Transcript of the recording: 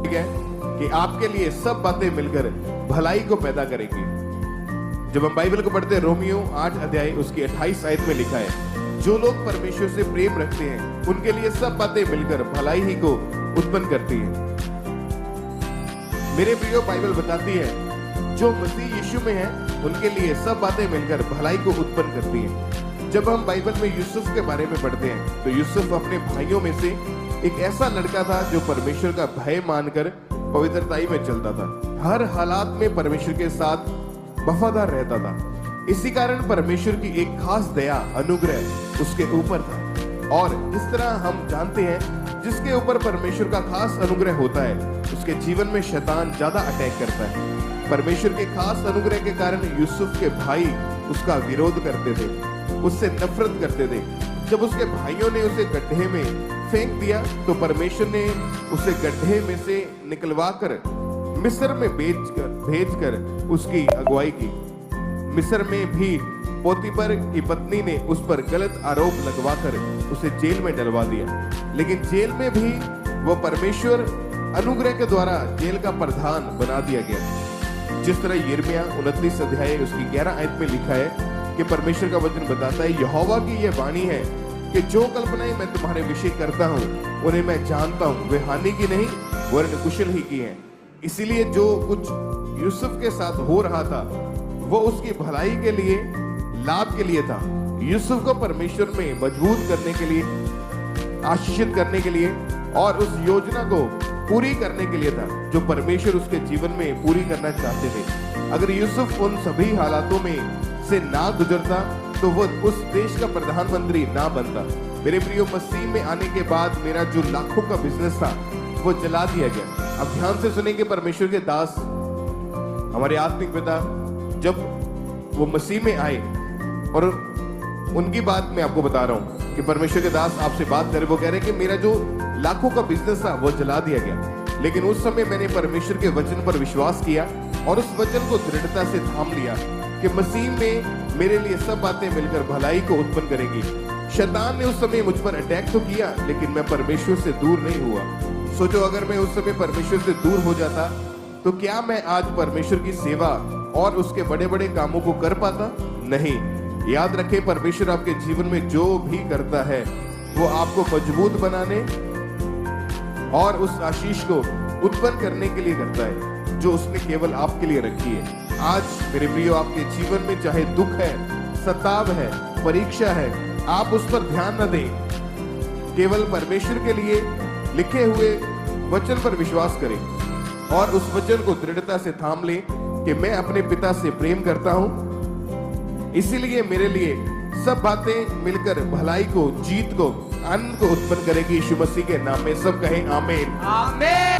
ठीक है कि आपके लिए सब बातें मिलकर भलाई को पैदा करेंगी। जब हम बाइबल को पढ़ते हैं, रोमियो 8 अध्याय उसकी 28 आयत में लिखा है, जो लोग परमेश्वर से प्रेम रखते हैं उनके लिए सब बातें मिलकर भलाई ही को उत्पन्न करती है। मेरे प्रियो, बाइबल बताती है जो मसीह यीशु में है उनके लिए सब बातें मिलकर भलाई को उत्पन्न करती हैं। जब हम बाइबल में यूसुफ के बारे में पढ़ते हैं तो यूसुफ अपने भाइयों में से एक ऐसा लड़का था जो परमेश्वर का भय मानकर पवित्रताई में चलता था, हर हालात में परमेश्वर के साथ वफादार रहता था। इसी कारण परमेश्वर की एक खास दया, अनुग्रह उसके ऊपर था। और इस तरह हम जानते हैं जिसके ऊपर परमेश्वर का खास अनुग्रह होता है उसके जीवन में शैतान ज्यादा अटैक करता है। परमेश्वर के खास अनुग्रह के कारण यूसुफ के भाई उसका विरोध करते थे, उससे नफरत करते थे। जब उसके भाइयों ने उसे गड्ढे में फेंक दिया तो परमेश्वर ने उसे गड्ढे में से निकलवाकर मिस्र में भेजकर उसकी अगुवाई की। मिस्र में भी पोतीफर की पत्नी ने उस पर गलत आरोप लगवाकर उसे जेल में डलवा दिया, लेकिन जेल में भी वो परमेश्वर अनुग्रह के द्वारा जेल का प्रधान बना दिया गया। जिस तरह यिर्मयाह 29 अध्याय उसकी 11 आयत में लिखा है कि परमेश्वर का वचन बताता है, यहोवा की यह वाणी है कि जो कल्पनाएं मैं तुम्हारे विषय करता हूँ उन्हें मैं जानता हूँ, वे हानि की नहीं वरन कुशल ही की हैं। इसीलिए जो कुछ यूसुफ के साथ हो रहा था वो उसकी भलाई के लिए, लाभ के लिए था। यूसुफ को परमेश्वर में मजबूत करने के लिए, आशीषित करने के लिए और उस योजना को पूरी करने के लिए था जो परमेश्वर उसके जीवन में पूरी करना चाहते थे। अगर यूसुफ उन सभी हालातों में से ना गुजरता तो वो उस देश का प्रधानमंत्री ना बनता। मेरे प्रियो, मसीह में आने के बाद मेरा जो लाखों का बिजनेस था वो जला दिया गया। अब ध्यान से सुनेंगे, परमेश्वर के दास, हमारे आत्मिक पिता, जब वो मसीह में आए और उनकी बात मैं आपको बता रहा हूं कि परमेश्वर के दास आपसे बात करे, वो कह रहे कि मेरा जो लाखों का बिजनेस था वो जला दिया गया, लेकिन उस समय मैंने परमेश्वर के वचन पर विश्वास किया और उस वचन को दृढ़ता से थाम लिया कि मसीह में मेरे लिए सब बातें मिलकर भलाई को उत्पन्न करेंगी। शैतान ने उस समय मुझ पर अटैक तो किया लेकिन मैं परमेश्वर से दूर नहीं हुआ। सोचो, अगर मैं उस समय परमेश्वर से दूर हो जाता तो क्या मैं आज परमेश्वर की सेवा और उसके बड़े बड़े कामों को कर पाता? नहीं। याद रखें, परमेश्वर आपके जीवन में जो भी करता है वो आपको मजबूत बनाने और उस आशीष को उत्पन्न करने के लिए करता है जो उसने केवल आपके लिए रखी है। आज मेरे प्रियो, आपके जीवन में चाहे दुख है, सताव है, परीक्षा है, आप उस पर ध्यान न दें। केवल परमेश्वर के लिए लिखे हुए वचन पर विश्वास करें और उस वचन को दृढ़ता से थाम लें कि मैं अपने पिता से प्रेम करता हूं, इसीलिए मेरे लिए सब बातें मिलकर भलाई को, जीत को, आनंद को उत्पन्न करेगी। यीशु मसीह के नाम में सब कहें आमीन। आमीन।